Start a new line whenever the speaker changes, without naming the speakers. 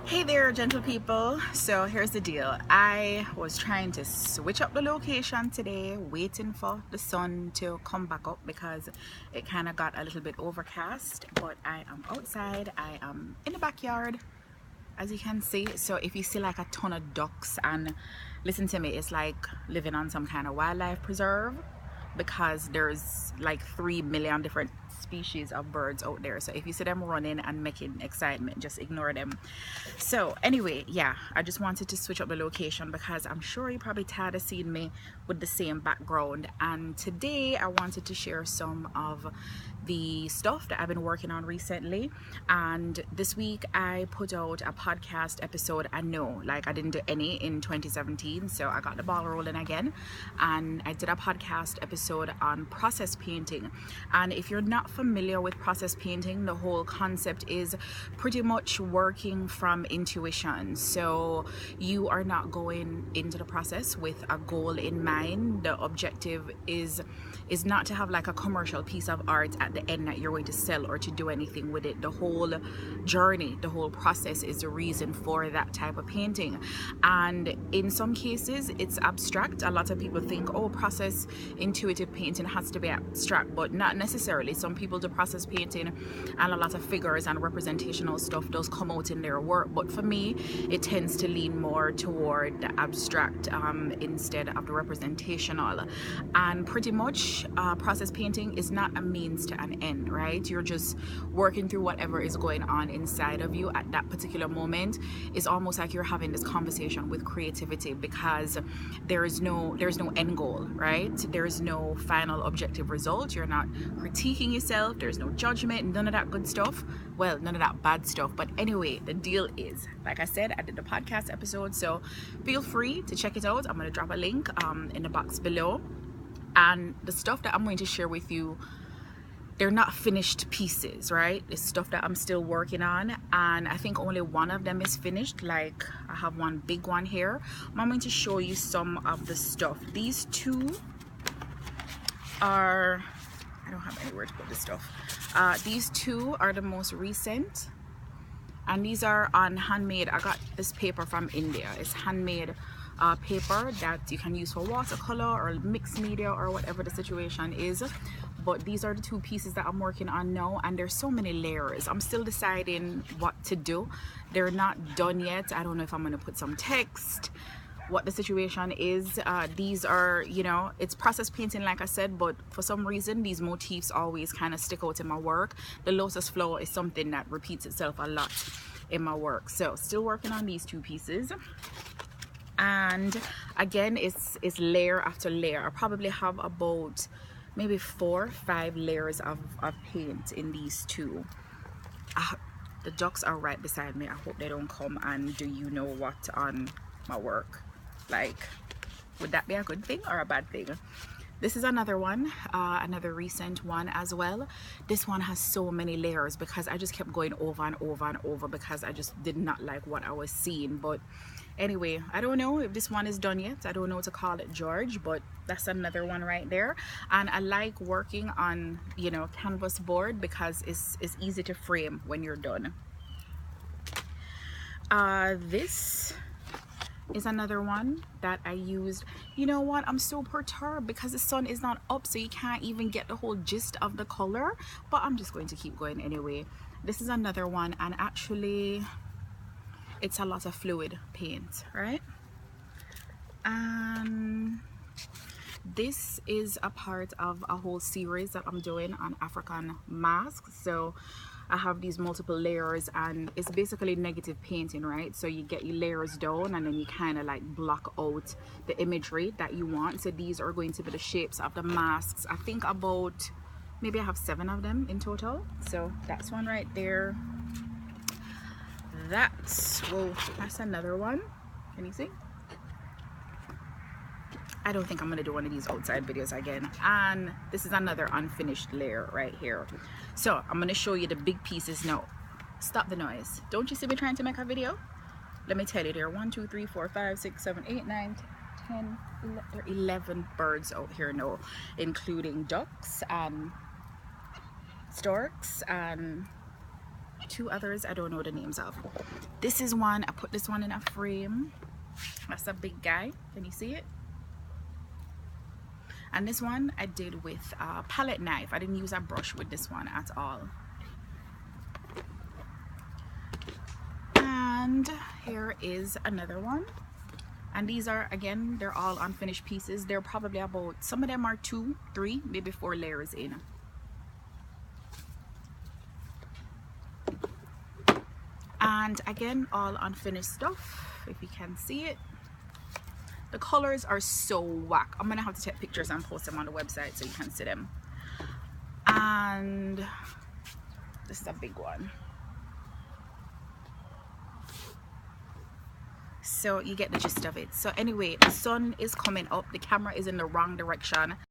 Hey there, gentle people. So here's the deal. I was trying to switch up the location today, waiting for the sun to come back up because it kind of got a little bit overcast. But I am outside. I am in the backyard, as you can see. So if you see like a ton of ducks, and listen to me, it's like living on some kind of wildlife preserve, because there's like 3 million different species of birds out there. So if you see them running and making excitement, just ignore them. So anyway, yeah, I just wanted to switch up the location because I'm sure you're probably tired of seeing me with the same background. And today I wanted to share some of the stuff that I've been working on recently. And this week I put out a podcast episode. I know, like, I didn't do any in 2017, so I got the ball rolling again, and I did a podcast episode on process painting. And if you're not familiar with process painting, the whole concept is pretty much working from intuition. So you are not going into the process with a goal in mind. The objective is not to have like a commercial piece of art at the end that you're going to sell or to do anything with it. The whole journey, the whole process is the reason for that type of painting. And in some cases it's abstract. A lot of people think, oh, process intuitive painting has to be abstract, but not necessarily. Some people do process painting and a lot of figures and representational stuff does come out in their work, but for me it tends to lean more toward the abstract instead of the representational. And pretty much process painting is not a means to an end, right? You're just working through whatever is going on inside of you at that particular moment. It's almost like you're having this conversation with creativity, because there's no end goal, right? There's no final objective result. You're not critiquing yourself. There's no judgment, none of that good stuff. Well, none of that bad stuff. But anyway, the deal is, like I said, I did the podcast episode, so feel free to check it out. I'm going to drop a link in the box below. And the stuff that I'm going to share with you, they're not finished pieces, right? It's stuff that I'm still working on, and I think only one of them is finished. Like, I have one big one here. I'm going to show you some of the stuff. These two are, I don't have anywhere to put this stuff. These two are the most recent, and these are on handmade. I got this paper from India. It's handmade paper that you can use for watercolor or mixed media or whatever the situation is. But these are the two pieces that I'm working on now, and there's so many layers. I'm still deciding what to do. They're not done yet. I don't know if I'm going to put some text, what the situation is. These are, you know, it's process painting, like I said, but for some reason these motifs always kind of stick out in my work. The lotus flower is something that repeats itself a lot in my work. So still working on these two pieces, and again it's layer after layer. I probably have about maybe 4 or 5 layers of paint in these two. The ducks are right beside me. I hope they don't come and do you know what on my work. Like, would that be a good thing or a bad thing? This is another one, another recent one as well. This one has so many layers because I just kept going over and over and over because I just did not like what I was seeing. But anyway, I don't know if this one is done yet. I don't know to call it George, but that's another one right there. And I like working on, you know, canvas board because it's easy to frame when you're done. This is another one that I used. You know what, I'm so perturbed because the sun is not up, so you can't even get the whole gist of the color, but I'm just going to keep going anyway. This is another one, and actually it's a lot of fluid paint, right? And this is a part of a whole series that I'm doing on African masks. So I have these multiple layers, and it's basically negative painting, right? So you get your layers down and then you kind of like block out the imagery that you want. So these are going to be the shapes of the masks. I think about, maybe I have 7 of them in total. So that's one right there. That's another one. Can you see? I don't think I'm gonna do one of these outside videos again. And this is another unfinished layer right here. So I'm gonna show you the big pieces now. Stop the noise. Don't you see me trying to make a video? Let me tell you, there are 1, 2, 3, 4, 5, 6, 7, 8, 9, 10, 11, there are 11 birds out here now, including ducks and storks and two others I don't know the names of. This is one, I put this one in a frame. That's a big guy, can you see it? And this one I did with a palette knife. I didn't use a brush with this one at all. And here is another one. And these are, again, they're all unfinished pieces. They're probably about, some of them are 2, 3, maybe 4 layers in. And again, all unfinished stuff, if you can see it. The colors are so whack. I'm gonna have to take pictures and post them on the website so you can see them. And this is a big one. So you get the gist of it. So anyway, the sun is coming up. The camera is in the wrong direction.